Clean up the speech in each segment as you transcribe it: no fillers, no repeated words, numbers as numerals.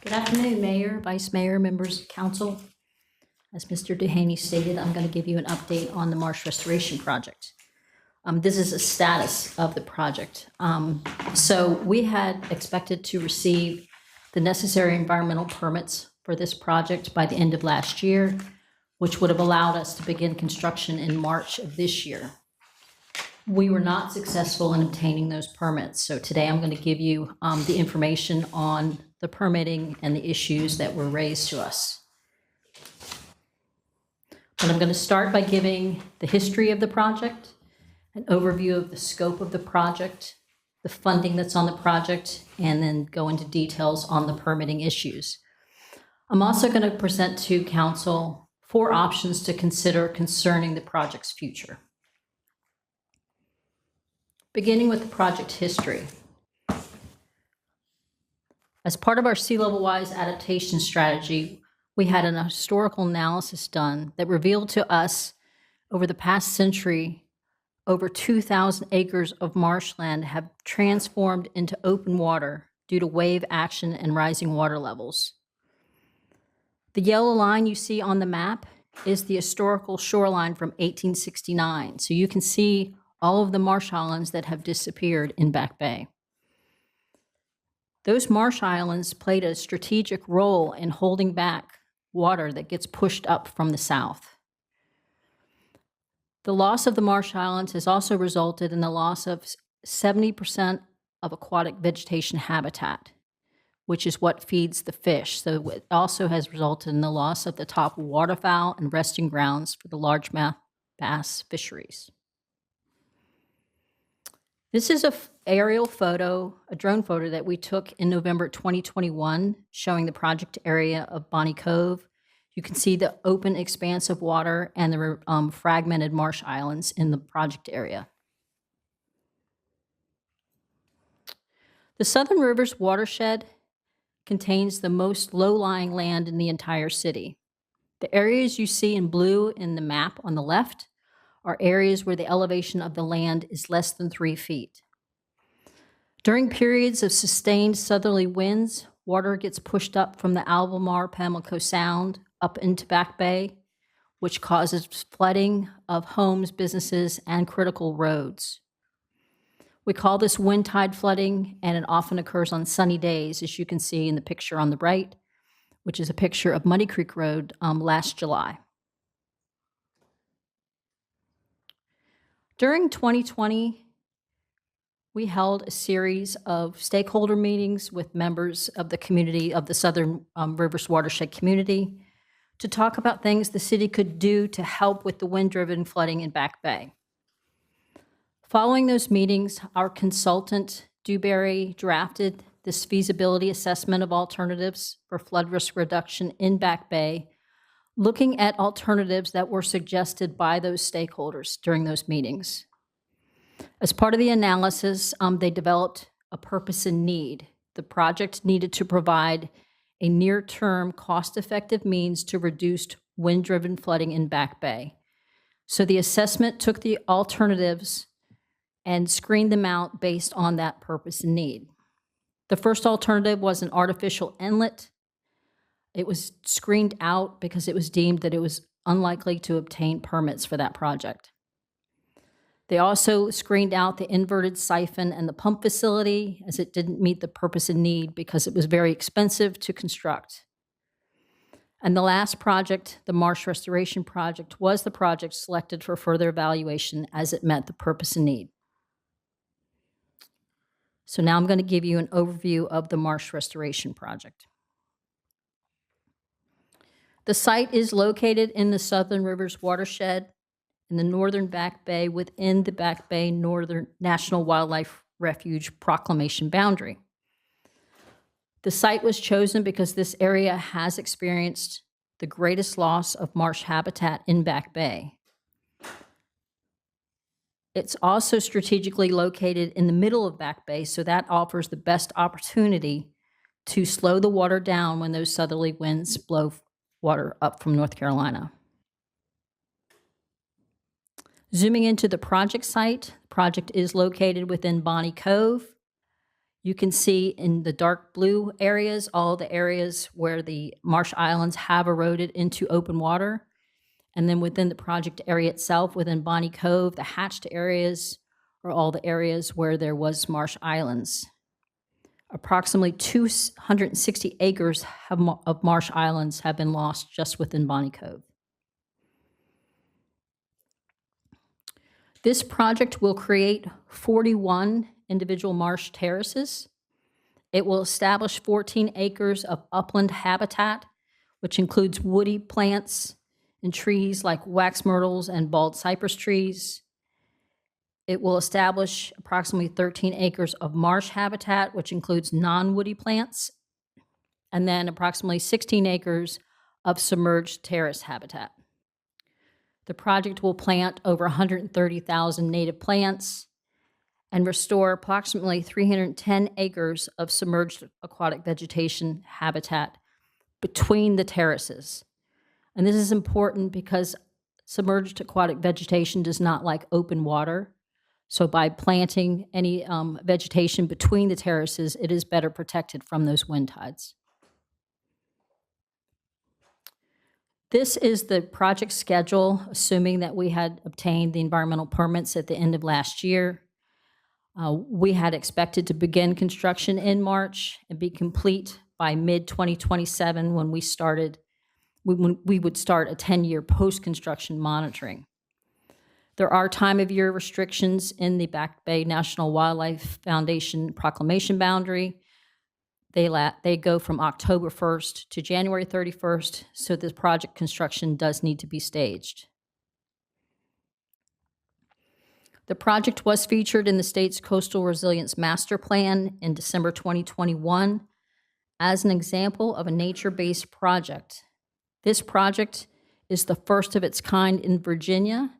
Good afternoon, Mayor, Vice Mayor, members of council. As Mr. Dehaney stated, I'm going to give you an update on the Marsh Restoration project. This is a status of the project. So we had expected to receive the necessary environmental permits for this project by the end of last year, which would have allowed us to begin construction in March of this year. We were not successful in obtaining those permits. So today I'm going to give you the information on the permitting and the issues that were raised to us. But I'm going to start by giving the history of the project, an overview of the scope of the project, the funding that's on the project, and then go into details on the permitting issues. I'm also going to present to council 4 options to consider concerning the project's future. Beginning with the project history. As part of our sea level rise adaptation strategy, we had an historical analysis done that revealed to us over the past century, over 2,000 acres of marshland have transformed into open water due to wave action and rising water levels. The yellow line you see on the map is the historical shoreline from 1869. So you can see all of the marsh islands that have disappeared in Back Bay. Those marsh islands played a strategic role in holding back water that gets pushed up from the south. The loss of the marsh islands has also resulted in the loss of 70% of aquatic vegetation habitat, which is what feeds the fish. So it also has resulted in the loss of the top waterfowl and resting grounds for the largemouth bass fisheries. This is an aerial photo, a drone photo that we took in November 2021, showing the project area of Bonnie Cove. You can see the open expanse of water and the fragmented marsh islands in the project area. The Southern Rivers watershed contains the most low-lying land in the entire city. The areas you see in blue in the map on the left are areas where the elevation of the land is less than 3 feet. During periods of sustained southerly winds, water gets pushed up from the Albemarle-Pamlico Sound up into Back Bay, which causes flooding of homes, businesses, and critical roads. We call this wind tide flooding, and it often occurs on sunny days, as you can see in the picture on the right, which is a picture of Muddy Creek Road last July. During 2020, we held a series of stakeholder meetings with members of the community of the Southern Rivers Watershed community to talk about things the city could do to help with the wind-driven flooding in Back Bay. Following those meetings, our consultant, Dewberry, drafted this feasibility assessment of alternatives for flood risk reduction in Back Bay, looking at alternatives that were suggested by those stakeholders during those meetings. As part of the analysis, they developed a purpose and need. The project needed to provide a near-term, cost-effective means to reduce wind-driven flooding in Back Bay. So the assessment took the alternatives and screened them out based on that purpose and need. The first alternative was an artificial inlet. It was screened out because it was deemed that it was unlikely to obtain permits for that project. They also screened out the inverted siphon and the pump facility, as it didn't meet the purpose and need because it was very expensive to construct. And the last project, the Marsh Restoration project, was the project selected for further evaluation as it met the purpose and need. So now I'm going to give you an overview of the Marsh Restoration project. The site is located in the Southern Rivers watershed in the northern Back Bay within the Back Bay Northern National Wildlife Refuge proclamation boundary. The site was chosen because this area has experienced the greatest loss of marsh habitat in Back Bay. It's also strategically located in the middle of Back Bay, so that offers the best opportunity to slow the water down when those southerly winds blow water up from North Carolina. Zooming into the project site, the project is located within Bonnie Cove. You can see in the dark blue areas, all the areas where the marsh islands have eroded into open water. And then within the project area itself, within Bonnie Cove, the hatched areas are all the areas where there was marsh islands. Approximately 260 acres of marsh islands have been lost just within Bonnie Cove. This project will create 41 individual marsh terraces. It will establish 14 acres of upland habitat, which includes woody plants and trees like wax myrtles and bald cypress trees. It will establish approximately 13 acres of marsh habitat, which includes non-woody plants, and then approximately 16 acres of submerged terrace habitat. The project will plant over 130,000 native plants and restore approximately 310 acres of submerged aquatic vegetation habitat between the terraces. And this is important because submerged aquatic vegetation does not like open water. So by planting any vegetation between the terraces, it is better protected from those wind tides. This is the project schedule, assuming that we had obtained the environmental permits at the end of last year. We had expected to begin construction in March and be complete by mid-2027 when we would start a 10-year post-construction monitoring. There are time-of-year restrictions in the Back Bay National Wildlife Foundation proclamation boundary. They go from October 1st to January 31st, so this project construction does need to be staged. The project was featured in the state's Coastal Resilience Master Plan in December 2021 as an example of a nature-based project. This project is the first of its kind in Virginia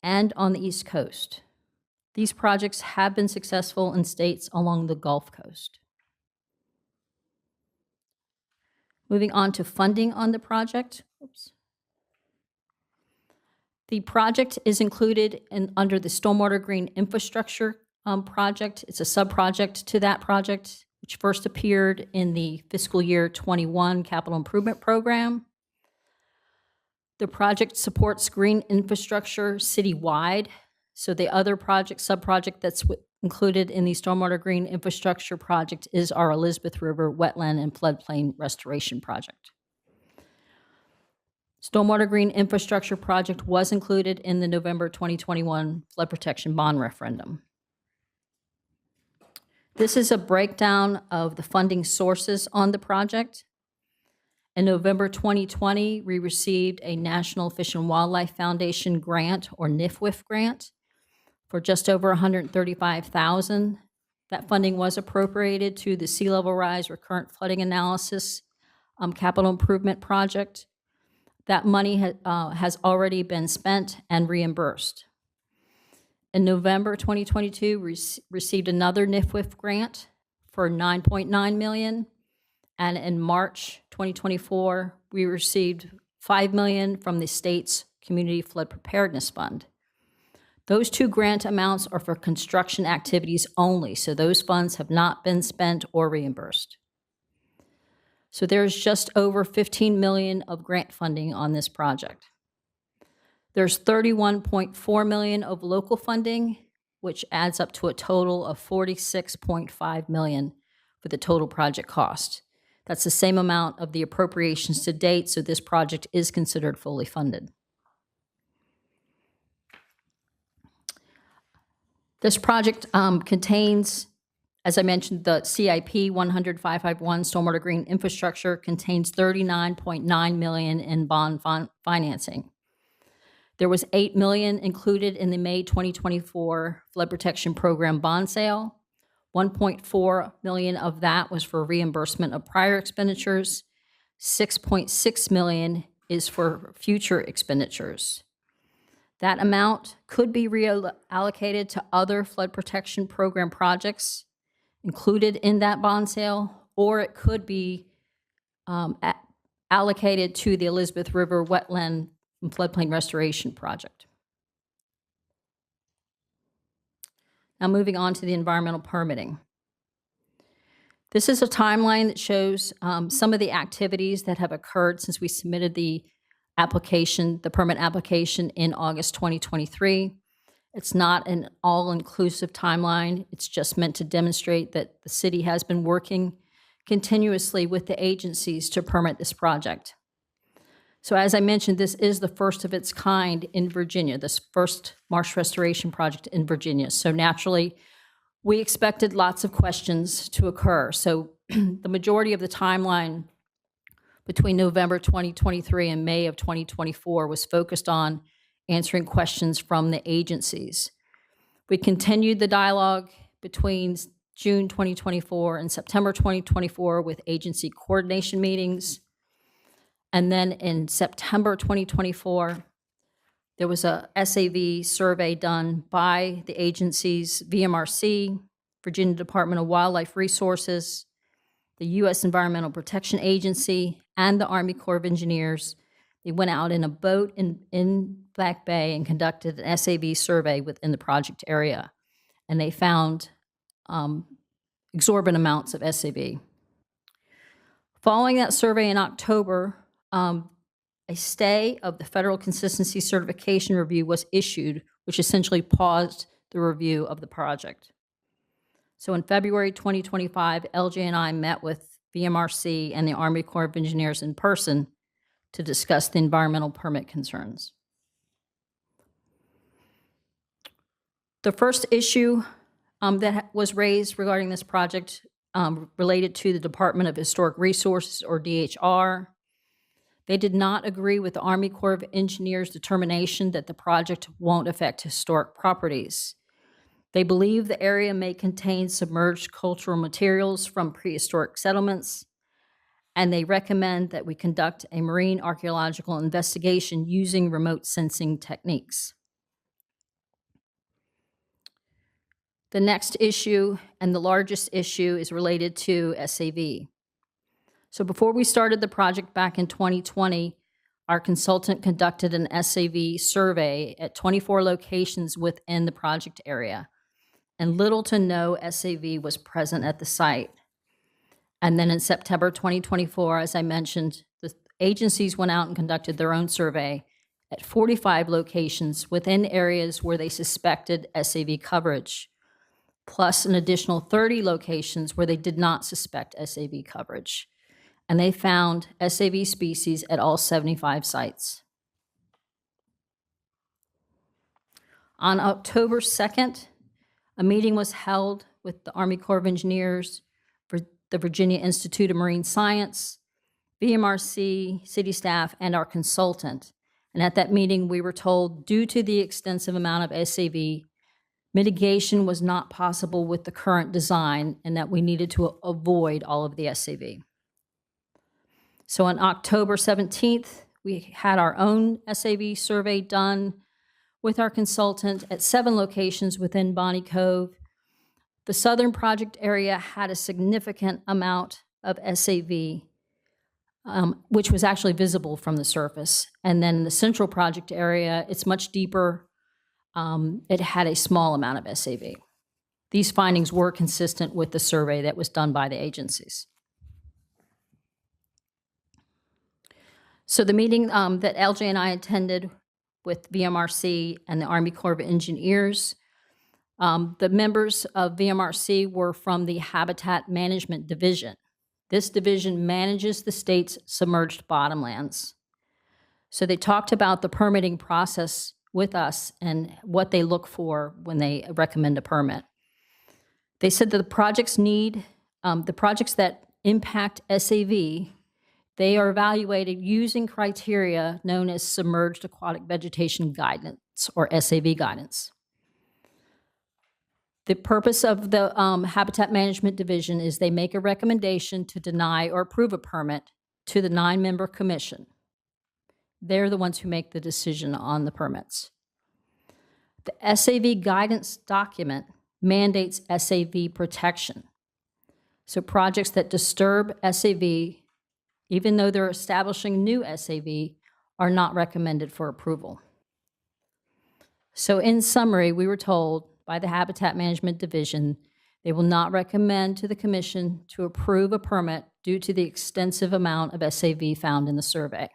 and on the East Coast. These projects have been successful in states along the Gulf Coast. Moving on to funding on the project. Oops. The project is included under the Stormwater Green Infrastructure project. It's a sub-project to that project, which first appeared in the fiscal year 21 capital improvement program. The project supports green infrastructure citywide. So the other project, sub-project that's included in the Stormwater Green Infrastructure project is our Elizabeth River Wetland and Floodplain Restoration project. Stormwater Green Infrastructure project was included in the November 2021 flood protection bond referendum. This is a breakdown of the funding sources on the project. In November 2020, we received a National Fish and Wildlife Foundation grant, or NIFWIF grant, for just over $135,000. That funding was appropriated to the sea level rise recurrent flooding analysis capital improvement project. That money has already been spent and reimbursed. In November 2022, we received another NIFWIF grant for $9.9 million. And in March 2024, we received $5 million from the state's Community Flood Preparedness Fund. Those two grant amounts are for construction activities only, so those funds have not been spent or reimbursed. So there's just over $15 million of grant funding on this project. There's $31.4 million of local funding, which adds up to a total of $46.5 million for the total project cost. That's the same amount of the appropriations to date, so this project is considered fully funded. This project contains, as I mentioned, the CIP 100-551 Stormwater Green Infrastructure contains $39.9 million in bond financing. There was $8 million included in the May 2024 Flood Protection Program bond sale. $1.4 million of that was for reimbursement of prior expenditures. $6.6 million is for future expenditures. That amount could be reallocated to other flood protection program projects included in that bond sale, or it could be allocated to the Elizabeth River Wetland and Floodplain Restoration project. Now moving on to the environmental permitting. This is a timeline that shows some of the activities that have occurred since we submitted the application, the permit application in August 2023. It's not an all-inclusive timeline. It's just meant to demonstrate that the city has been working continuously with the agencies to permit this project. So as I mentioned, this is the first of its kind in Virginia, this first Marsh Restoration project in Virginia. So naturally, we expected lots of questions to occur. So the majority of the timeline between November 2023 and May of 2024 was focused on answering questions from the agencies. We continued the dialogue between June 2024 and September 2024 with agency coordination meetings. And then in September 2024, there was a SAV survey done by the agencies, VMRC, Virginia Department of Wildlife Resources, the U.S. Environmental Protection Agency, and the Army Corps of Engineers. They went out in a boat in Back Bay and conducted an SAV survey within the project area. And they found exorbitant amounts of SAV. Following that survey in October, a stay of the Federal Consistency Certification Review was issued, which essentially paused the review of the project. So in February 2025, LJ and I met with VMRC and the Army Corps of Engineers in person to discuss the environmental permit concerns. The first issue that was raised regarding this project related to the Department of Historic Resources, or DHR. They did not agree with the Army Corps of Engineers' determination that the project won't affect historic properties. They believe the area may contain submerged cultural materials from prehistoric settlements, and they recommend that we conduct a marine archaeological investigation using remote sensing techniques. The next issue, and the largest issue, is related to SAV. So before we started the project back in 2020, our consultant conducted an SAV survey at 24 locations within the project area, and little to no SAV was present at the site. And then in September 2024, as I mentioned, the agencies went out and conducted their own survey at 45 locations within areas where they suspected SAV coverage, plus an additional 30 locations where they did not suspect SAV coverage. And they found SAV species at all 75 sites. On October 2nd, a meeting was held with the Army Corps of Engineers, for the Virginia Institute of Marine Science, VMRC, city staff, and our consultant. And at that meeting, we were told, due to the extensive amount of SAV, mitigation was not possible with the current design and that we needed to avoid all of the SAV. So on October 17th, we had our own SAV survey done with our consultant at 7 locations within Bonnie Cove. The southern project area had a significant amount of SAV, which was actually visible from the surface. And then the central project area, it's much deeper. It had a small amount of SAV. These findings were consistent with the survey that was done by the agencies. So the meeting that LJ and I attended with VMRC and the Army Corps of Engineers, the members of VMRC were from the Habitat Management Division. This division manages the state's submerged bottomlands. So they talked about the permitting process with us and what they look for when they recommend a permit. They said that the projects that impact SAV, they are evaluated using criteria known as Submerged Aquatic Vegetation Guidance, or SAV guidance. The purpose of the Habitat Management Division is they make a recommendation to deny or approve a permit to the 9-member commission. They're the ones who make the decision on the permits. The SAV guidance document mandates SAV protection. So projects that disturb SAV, even though they're establishing new SAV, are not recommended for approval. So in summary, we were told by the Habitat Management Division They will not recommend to the commission to approve a permit due to the extensive amount of SAV found in the survey.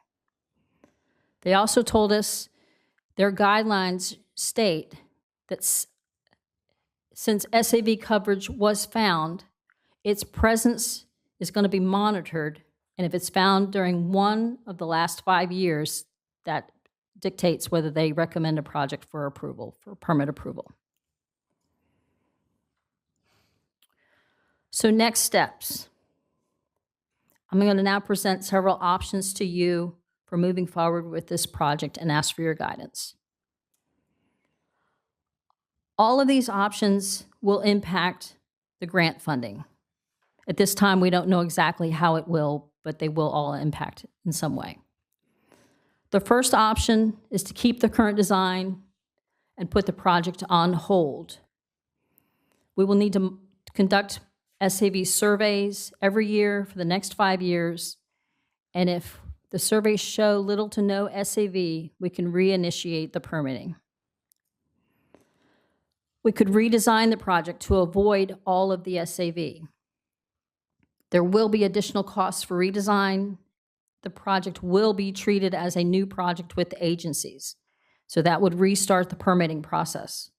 They also told us their guidelines state that since SAV coverage was found, its presence is going to be monitored, and if it's found during one of the last 5 years, that dictates whether they recommend a project for approval, for permit approval. So next steps. I'm going to now present several options to you for moving forward with this project and ask for your guidance. All of these options will impact the grant funding. At this time, we don't know exactly how it will, but they will all impact in some way. The first option is to keep the current design and put the project on hold. We will need to conduct SAV surveys every year for the next 5 years, and if the surveys show little to no SAV, we can reinitiate the permitting. We could redesign the project to avoid all of the SAV. There will be additional costs for redesign. The project will be treated as a new project with the agencies, so that would restart the permitting process.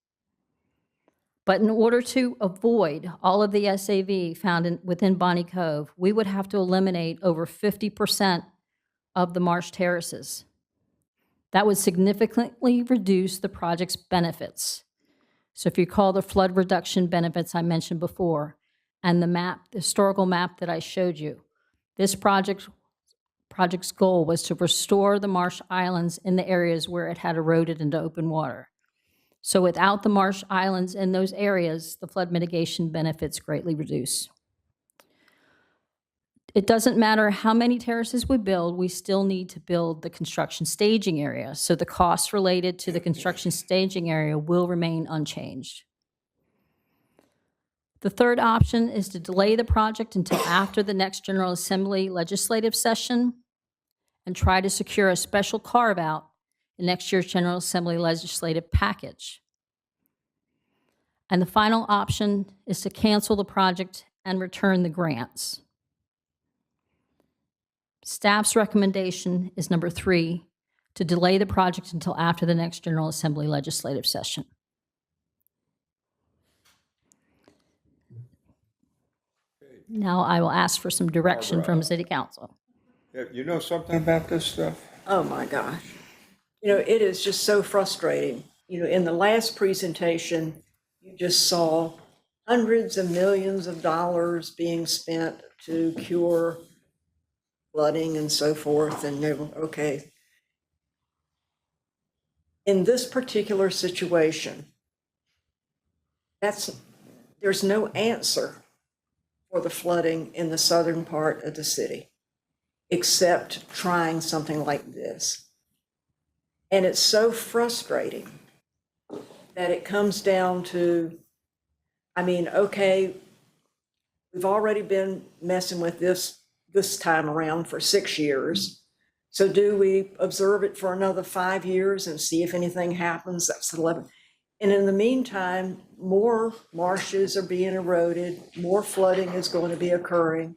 But in order to avoid all of the SAV found within Bonnie Cove, we would have to eliminate over 50% of the marsh terraces. That would significantly reduce the project's benefits. So if you recall the flood reduction benefits I mentioned before, and the historical map that I showed you, this project's goal was to restore the marsh islands in the areas where it had eroded into open water. So without the marsh islands in those areas, the flood mitigation benefits greatly reduce. It doesn't matter how many terraces we build, we still need to build the construction staging area. So the costs related to the construction staging area will remain unchanged. The third option is to delay the project until after the next General Assembly legislative session and try to secure a special carve-out in next year's General Assembly legislative package. And the final option is to cancel the project and return the grants. Staff's recommendation is number 3, to delay the project until after the next General Assembly legislative session. Now I will ask for some direction from City Council. You know something about this stuff? Oh, my gosh. You know, it is just so frustrating. You know, in the last presentation, you just saw hundreds of millions of dollars being spent to cure flooding and so forth, and okay. In this particular situation, there's no answer for the flooding in the southern part of the city, except trying something like this. And it's so frustrating that it comes down to, I mean, okay, we've already been messing with this time around for 6 years. So do we observe it for another 5 years and see if anything happens? That's 11. And in the meantime, more marshes are being eroded, more flooding is going to be occurring.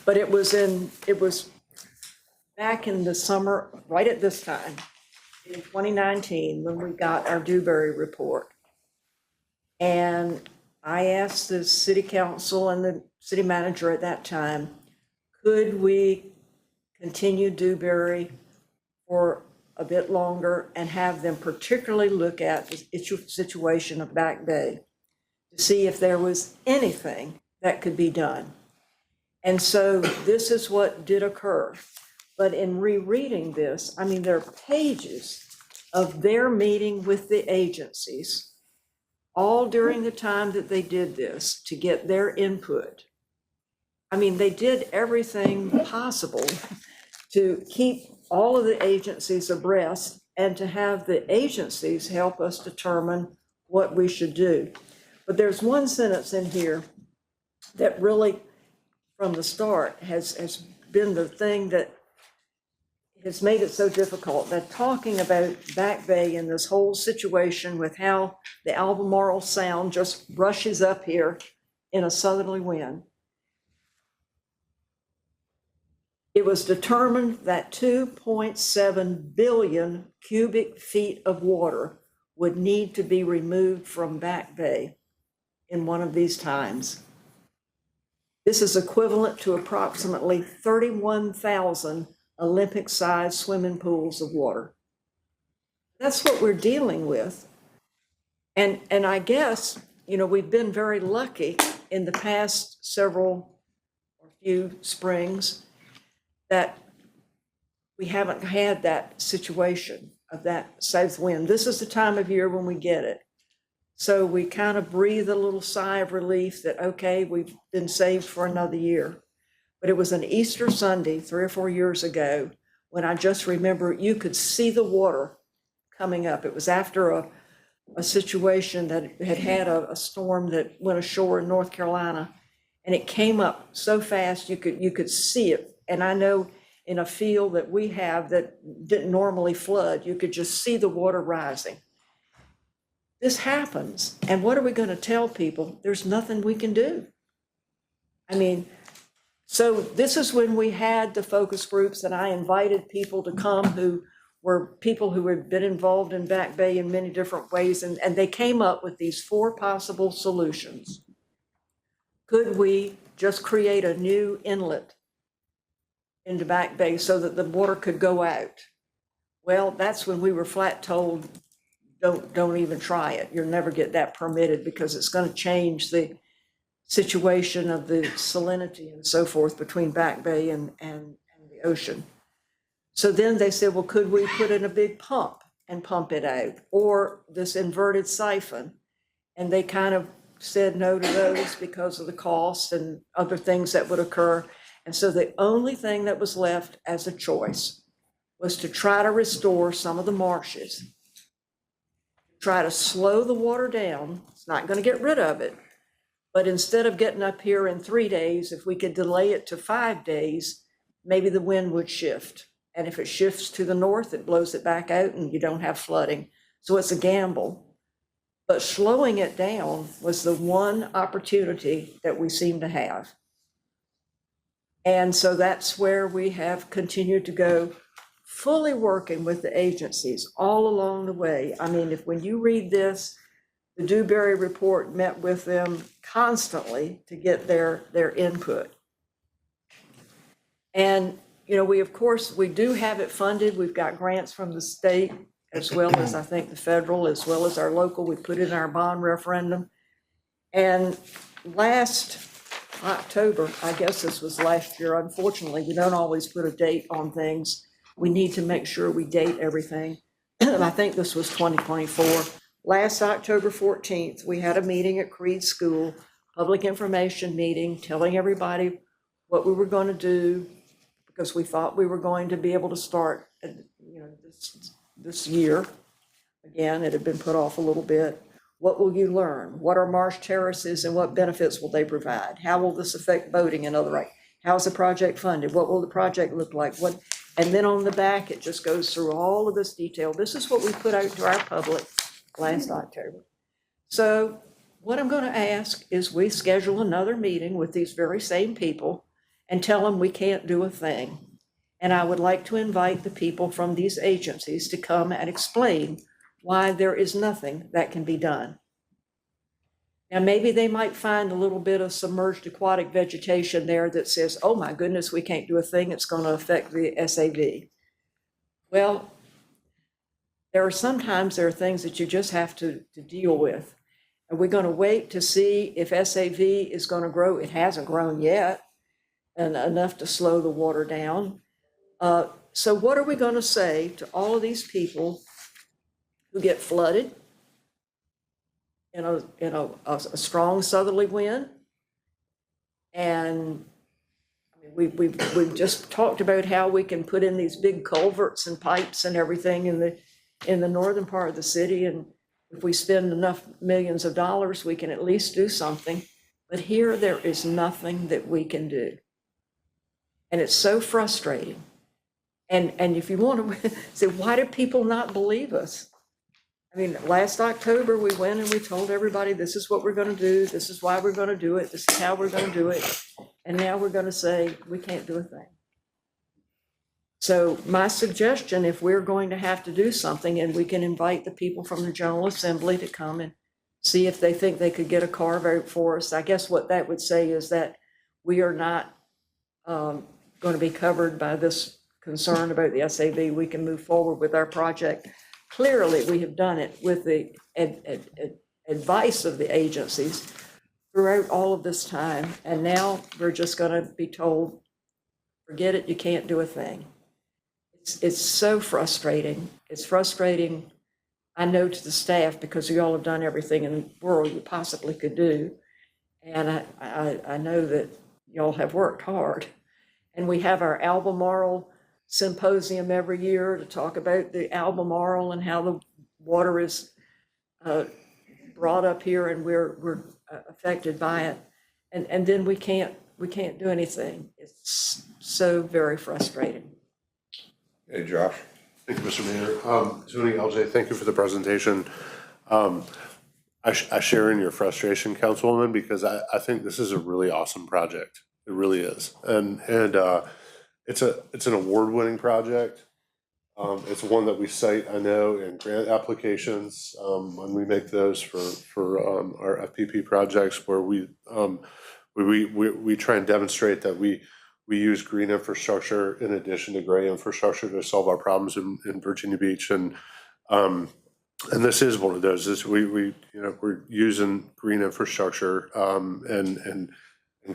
But it was back in the summer, right at this time, in 2019, when we got our Dewberry report. And I asked the city council and the city manager at that time, could we continue Dewberry for a bit longer and have them particularly look at the situation of Back Bay to see if there was anything that could be done. And so this is what did occur. But in rereading this, I mean, there are pages of their meeting with the agencies, all during the time that they did this, to get their input. I mean, they did everything possible to keep all of the agencies abreast and to have the agencies help us determine what we should do. But there's one sentence in here that really, from the start, has been the thing that has made it so difficult that talking about Back Bay and this whole situation with how the Albemarle Sound just rushes up here in a southerly wind, it was determined that 2.7 billion cubic feet of water would need to be removed from Back Bay in one of these times. This is equivalent to approximately 31,000 Olympic-sized swimming pools of water. That's what we're dealing with. And I guess, you know, we've been very lucky in the past several or few springs that we haven't had that situation of that south wind. This is the time of year when we get it. So we kind of breathe a little sigh of relief that, okay, we've been saved for another year. But it was an Easter Sunday 3 or 4 years ago when I just remember you could see the water coming up. It was after a situation that had a storm that went ashore in North Carolina, and it came up so fast you could see it. And I know in a field that we have that didn't normally flood, you could just see the water rising. This happens, and what are we going to tell people? There's nothing we can do. I mean, so this is when we had the focus groups, and I invited people to come who were people who had been involved in Back Bay in many different ways, and they came up with these 4 possible solutions. Could we just create a new inlet into Back Bay so that the water could go out? Well, that's when we were flat told, don't even try it. You'll never get that permitted because it's going to change the situation of the salinity and so forth between Back Bay and the ocean. So then they said, well, could we put in a big pump and pump it out, or this inverted siphon? And they kind of said no to those because of the cost and other things that would occur. And so the only thing that was left as a choice was to try to restore some of the marshes, try to slow the water down. It's not going to get rid of it, but instead of getting up here in 3 days, if we could delay it to 5 days, maybe the wind would shift. And if it shifts to the north, it blows it back out and you don't have flooding. So it's a gamble. But slowing it down was the one opportunity that we seem to have. And so that's where we have continued to go, fully working with the agencies all along the way. I mean, when you read this, the Dewberry report met with them constantly to get their input. And, you know, of course, we do have it funded. We've got grants from the state, as well as I think the federal, as well as our local. We put in our bond referendum. And last October, I guess this was last year, unfortunately, we don't always put a date on things. We need to make sure we date everything. And I think this was 2024. Last October 14th, we had a meeting at Creed School, public information meeting, telling everybody what we were going to do, because we thought we were going to be able to start, you know, this year. Again, it had been put off a little bit. What will you learn? What are marsh terraces and what benefits will they provide? How will this affect boating and other rights? How is the project funded? What will the project look like? And then on the back, it just goes through all of this detail. This is what we put out to our public last October. So what I'm going to ask is we schedule another meeting with these very same people and tell them we can't do a thing. And I would like to invite the people from these agencies to come and explain why there is nothing that can be done. Now, maybe they might find a little bit of submerged aquatic vegetation there that says, oh my goodness, we can't do a thing, it's going to affect the SAV. Well, there are things that you just have to deal with. Are we going to wait to see if SAV is going to grow? It hasn't grown yet, and enough to slow the water down. So what are we going to say to all of these people who get flooded in a strong southerly wind? And I mean, we've just talked about how we can put in these big culverts and pipes and everything in the northern part of the city, and if we spend enough millions of dollars, we can at least do something. But here, there is nothing that we can do, and it's so frustrating. And if you want to say, why do people not believe us? I mean, last October, we went and we told everybody, this is what we're going to do. This is why we're going to do it. This is how we're going to do it. And now we're going to say, we can't do a thing. So my suggestion, if we're going to have to do something, and we can invite the people from the General Assembly to come and see if they think they could get a carve out for us. I guess what that would say is that we are not going to be covered by this concern about the SAV. We can move forward with our project. Clearly, we have done it with the advice of the agencies throughout all of this time. And now we're just going to be told, forget it, you can't do a thing. It's so frustrating. It's frustrating, I know, to the staff, because you all have done everything in the world you possibly could do. And I know that y'all have worked hard. And we have our Albemarle symposium every year to talk about the Albemarle and how the water is brought up here, and we're affected by it. And then we can't do anything. It's so very frustrating. Hey, Josh. Thank you, Mr. Mayor. Toni, LJ, thank you for the presentation. I share in your frustration, Councilwoman, because I think this is a really awesome project. It really is. And it's an award-winning project. It's one that we cite, I know, in grant applications when we make those for our FPP projects, where we try and demonstrate that we use green infrastructure in addition to gray infrastructure to solve our problems in Virginia Beach. And this is one of those. We're using green infrastructure and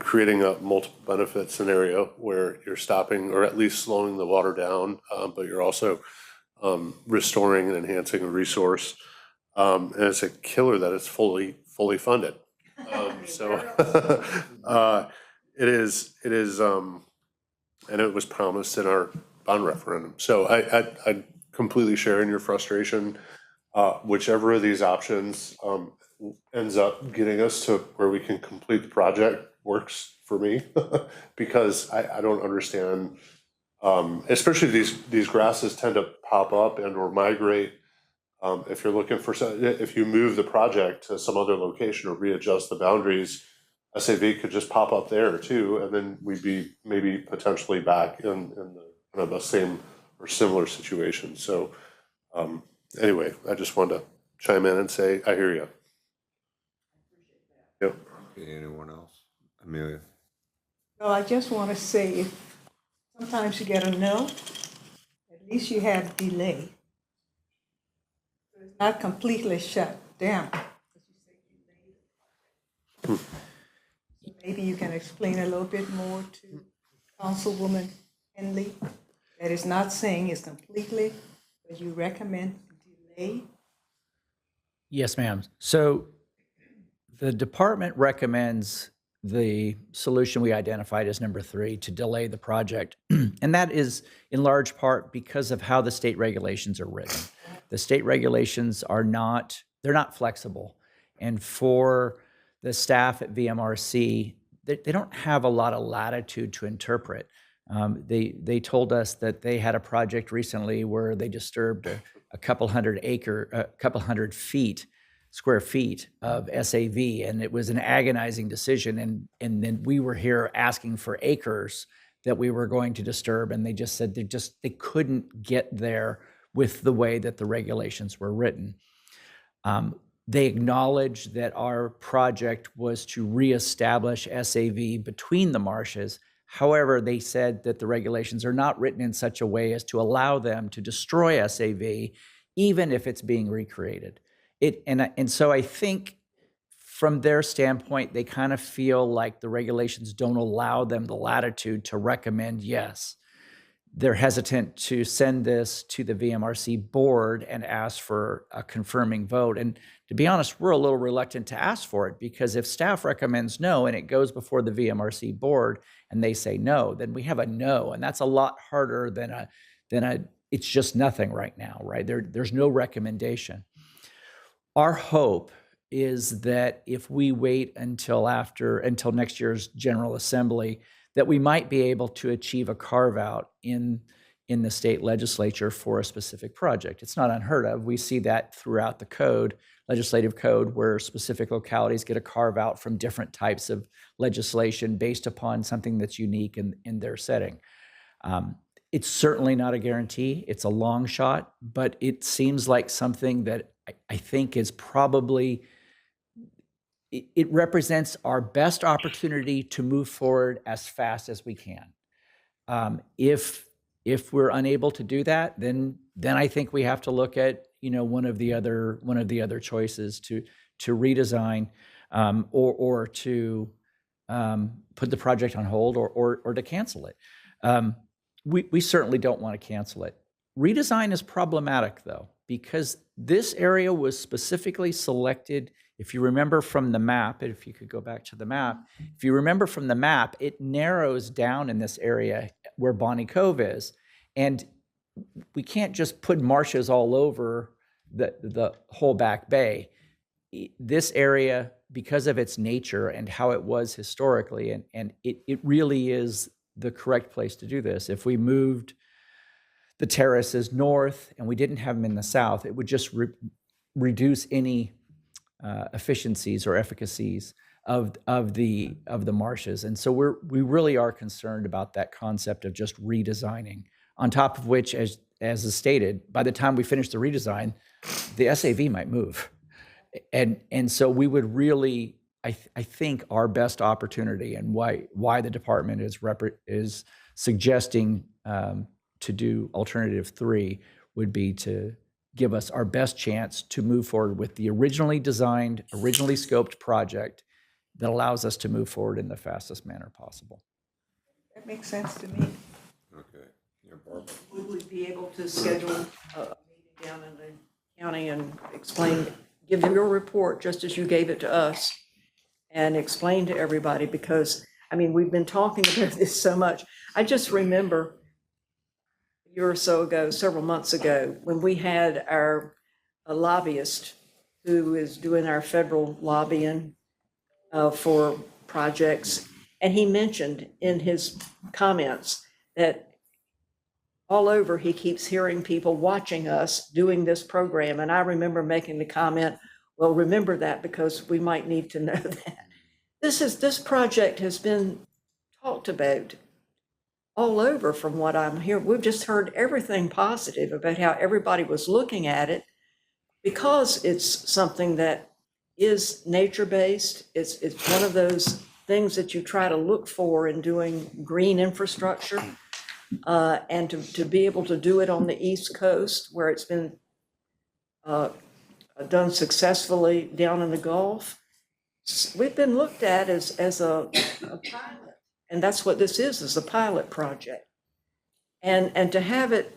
creating a multiple benefit scenario where you're stopping or at least slowing the water down, but you're also restoring and enhancing a resource. And it's a killer that it's fully funded. It is, and it was promised in our bond referendum. So I completely share in your frustration. Whichever of these options ends up getting us to where we can complete the project works for me, because I don't understand, especially these grasses tend to pop up and or migrate. If you're looking for, if you move the project to some other location or readjust the boundaries, SAV could just pop up there too, and then we'd be maybe potentially back in the same or similar situation. So anyway, I just wanted to chime in and say, I hear you. Yep. Okay, anyone else? Amelia? Well, I just want to say, sometimes you get a no, at least you have delay. It's not completely shut down. Maybe you can explain a little bit more to Councilwoman Henley, that is not saying it's completely, but you recommend delay. Yes, ma'am. So the department recommends the solution we identified as number 3, to delay the project. And that is in large part because of how the state regulations are written. The state regulations are not, they're not flexible. And for the staff at VMRC, they don't have a lot of latitude to interpret. They told us that they had a project recently where they disturbed a couple hundred square feet of SAV, and it was an agonizing decision. And then we were here asking for acres that we were going to disturb, and they just said they couldn't get there with the way that the regulations were written. They acknowledged that our project was to reestablish SAV between the marshes. However, they said that the regulations are not written in such a way as to allow them to destroy SAV, even if it's being recreated. And so I think from their standpoint, they kind of feel like the regulations don't allow them the latitude to recommend yes. They're hesitant to send this to the VMRC board and ask for a confirming vote. And to be honest, we're a little reluctant to ask for it, because if staff recommends no and it goes before the VMRC board and they say no, then we have a no. And that's a lot harder than a it's just nothing right now, right? There's no recommendation. Our hope is that if we wait until next year's General Assembly, that we might be able to achieve a carve out in in the state legislature for a specific project. It's not unheard of. We see that throughout the code, legislative code, where specific localities get a carve out from different types of legislation based upon something that's unique in their setting. It's certainly not a guarantee. It's a long shot, but it seems like something that I think is probably, it represents our best opportunity to move forward as fast as we can. If we're unable to do that, then I think we have to look at, one of the other choices to redesign, or to put the project on hold, or to cancel it. We certainly don't want to cancel it. Redesign is problematic, though, because this area was specifically selected. If you remember from the map, if you could go back to the map, if you remember from the map, it narrows down in this area where Bonnie Cove is. And we can't just put marshes all over the whole back bay. This area, because of its nature and how it was historically, and it really is the correct place to do this. If we moved the terraces north and we didn't have them in the south, it would just reduce any efficiencies or efficacies of the marshes. And so we really are concerned about that concept of just redesigning. On top of which, as is stated, by the time we finish the redesign, the SAV might move. And so we would really, I think our best opportunity, and why the department is suggesting to do alternative 3, would be to give us our best chance to move forward with the originally designed, originally scoped project that allows us to move forward in the fastest manner possible. That makes sense to me. Okay. Yeah, Barbara. Would we be able to schedule a meeting down in the county and give them your report just as you gave it to us, and explain to everybody? Because, we've been talking about this so much. I just remember a year or so ago, several months ago, when we had a lobbyist who is doing our federal lobbying for projects, and he mentioned in his comments that all over, he keeps hearing people watching us doing this program. And I remember making the comment, well, remember that, because we might need to know that. This project has been talked about all over from what I'm hearing. We've just heard everything positive about how everybody was looking at it, because it's something that is nature-based. It's one of those things that you try to look for in doing green infrastructure. And to be able to do it on the East Coast, where it's been done successfully down in the Gulf, we've been looked at as a pilot. And that's what this is a pilot project. And to have it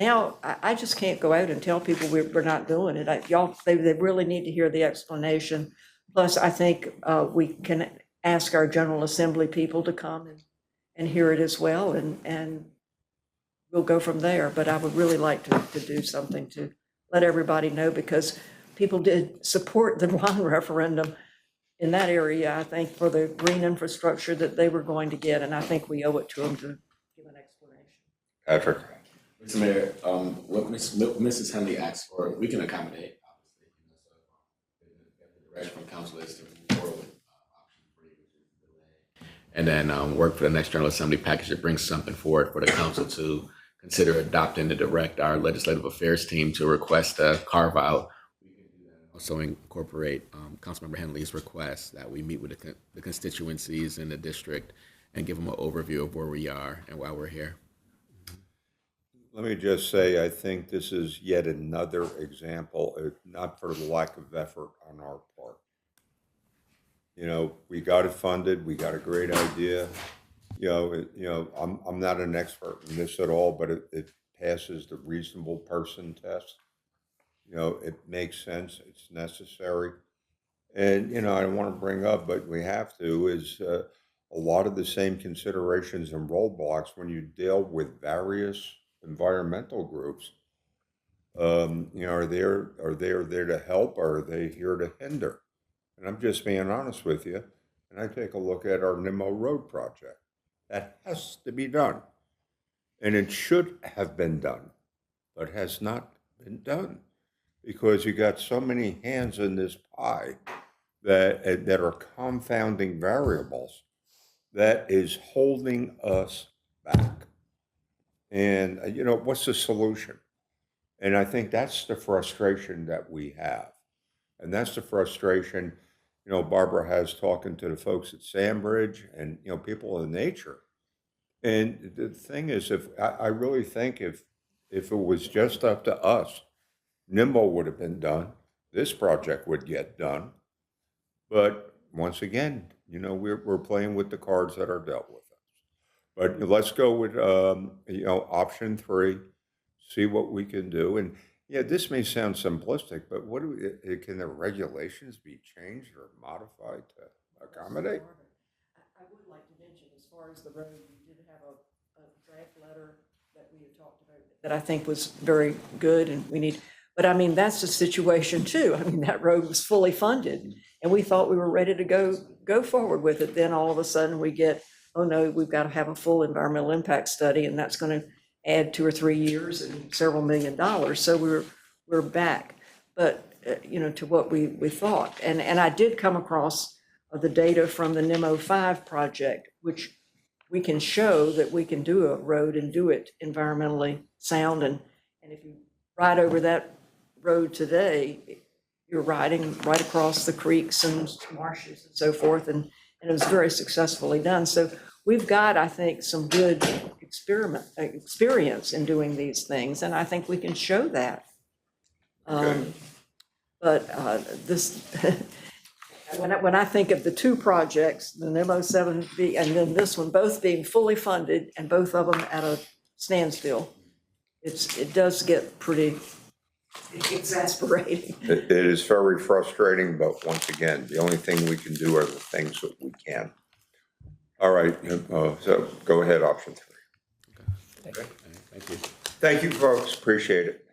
now, I just can't go out and tell people we're not doing it. They really need to hear the explanation. Plus, I think we can ask our General Assembly people to come and hear it as well, and we'll go from there. But I would really like to do something to let everybody know, because people did support the Ron referendum in that area, I think, for the green infrastructure that they were going to get, and I think we owe it to them to give an explanation. Patrick. Mr. Mayor, what Mrs. Henley asked for, we can accommodate, obviously. So the direction from council is to move forward with option 3, which is delay, and then work for the next General Assembly package that brings something forward for the council to consider adopting, to direct our legislative affairs team to request a carve out. We can do that. Also incorporate Councilmember Henley's request that we meet with the constituencies in the district and give them an overview of where we are and why we're here. Let me just say, I think this is yet another example, not for the lack of effort on our part. We got it funded, we got a great idea. I'm not an expert in this at all, but it passes the reasonable person test. It makes sense, it's necessary. And, I don't want to bring up, but we have to, is a lot of the same considerations and roadblocks when you deal with various environmental groups. Are they there to help, or are they here to hinder? And I'm just being honest with you. And I take a look at our Nimmo Road project. That has to be done. And it should have been done, but has not been done because you got so many hands in this pie that are confounding variables that is holding us back. And, what's the solution? And I think that's the frustration that we have. And that's the frustration, Barbara has talking to the folks at Sandbridge and, people in nature. And the thing is, I really think if it was just up to us, Nimble would have been done. This project would get done. But once again, we're playing with the cards that are dealt with us. But let's go with option 3, see what we can do. And yeah, this may sound simplistic, but can the regulations be changed or modified to accommodate? I would like to mention, as far as the road, we did have a draft letter that we had talked about that I think was very good, and but I mean, that's the situation too. I mean, that road was fully funded, and we thought we were ready to go forward with it. Then all of a sudden we get, oh no, we've got to have a full environmental impact study, and that's going to add 2 or 3 years and several $1 million. So we're back, but to what we thought. And I did come across the data from the NEMO 5 project, which we can show that we can do a road and do it environmentally sound. And if you ride over that road today, you're riding right across the creeks and marshes and so forth, and it was very successfully done. So we've got, I think, some good experience in doing these things, and I think we can show that. But this, when I think of the 2 projects, the NEMO 7B and then this one, both being fully funded and both of them at a standstill, it does get pretty exasperating. It is very frustrating, but once again, the only thing we can do are the things that we can. All right, so go ahead, option 3. Okay. Thank you. Thank you, folks, appreciate it.